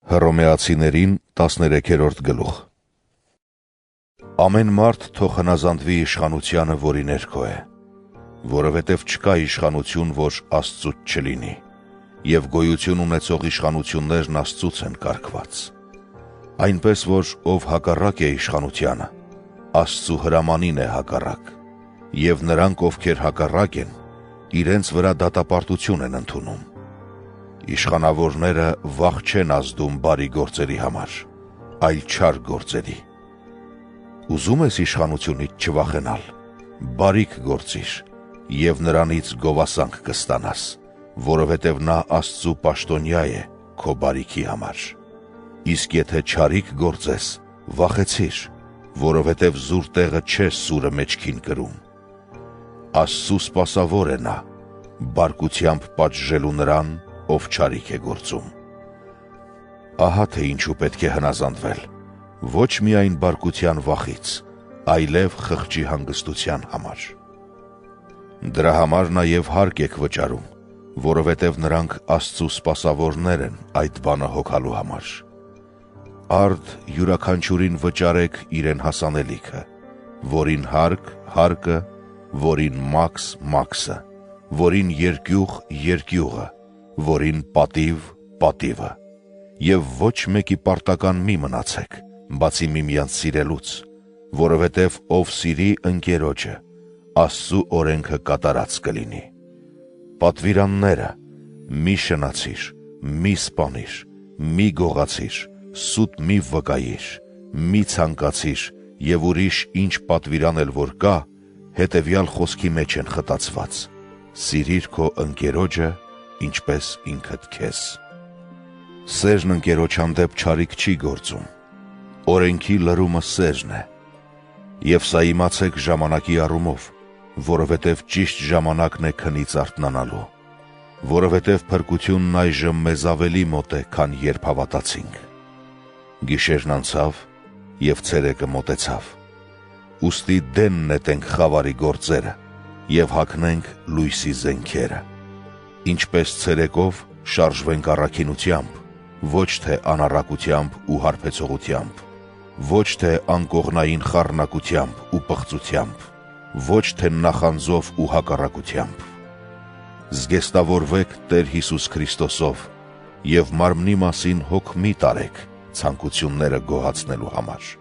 Հռոմեացիներին 13-րդ գլուխ։ Ամեն մարդ թող հնազանդվի իշխանությանը, որի ներքո է, որովհետև չկա իշխանություն, որ Աստծուց չլինի, և գոյություն ունեցող իշխանություններն Աստծուց են կարգված։ Այնպես որ ով հակառակ է իշխանությանը, Աստծու հրամանին է հակառակ, և նրանք, ովքեր հակառակ են, իրենց վրա դատապարտություն են ընդունում։ Իշխանավորները վախ չեն ազդում բարի գործերի համար, այլ չար գործերի։ Ուզում ես իշխանությունից չվախենալ, բարիք գործիր, և նրանից գովասանք կստանաս, որովհետև նա Աստծու պաշտոնյա է քո բարիքի համար։ Իսկ եթե չարիք գործես, վախեցիր, որովհետև զուր տեղը չէ սուրը մեջքին կրում։ Աստծու սպասավոր է նա, բարկությամբ պատժելու նրան, ով չարիք է գործում։ Ահա թե ինչու պետք է հնազանդվել, ոչ միայն բարկության վախից, այլև խղճի հանգստության համար։ Դրա համար նաև հարկ եք վճարում, որովհետև նրանք Աստծու սպասավորներ են այդ բանը հոգալու համար։ Արդ յուրաքանչյուրին վճարեք իրեն հասանելիքը, որին հարկ հարկը, որին մաքս մաքսը, որին երկյուղ երկյուղը, որին պատիվ պատիվը, և ոչ մեկի պարտական մի մնացեք, բացի միմյանց սիրելուց, որովհետև ով սիրի ընկերոջը, Աստծու օրենքը կատարած կլինի։ Պատվիրանները, մի շնացիր, մի սպանիր, մի գողացիր, սուտ մի վկայիր, մի ցանկացիր, և ուրիշ ինչ պատվիրան էլ որ կա, հետևյալ խոսքի մեջ են խտացված. սիրիր քո ընկերոջը, ինչպես ինքդ քեզ։ Սերն ընկերոջ հանդեպ չարիք չի գործում, օրենքի լրումը սերն է, և սա իմացեք ժամանակի առումով, որովհետև ճիշտ ժամանակն է քնից արթնանալու, որովհետև փրկությունն այժմ մեզ ավելի մոտ է, քան երբ հավատացինք։ Գիշերն անցավ, և ցերեկը մոտեցավ, ուստի դեն նետենք խավարի գործերը և հագնենք լույսի զենքերը, ինչպես ցերեկով շարժվենք առաքինությամբ, ոչ թե անառակությամբ ու հարբեցողությամբ, ոչ թե անկողնային խառնակությամբ ու պղծությամբ, ոչ թե նախանձով ու հակառակությամբ։ Զգեստավորվեք Տեր Հիսուս Քրիստոսով և մարմնի մասին հոգ մի տարեք ցանկությունները գոհացնելու համար։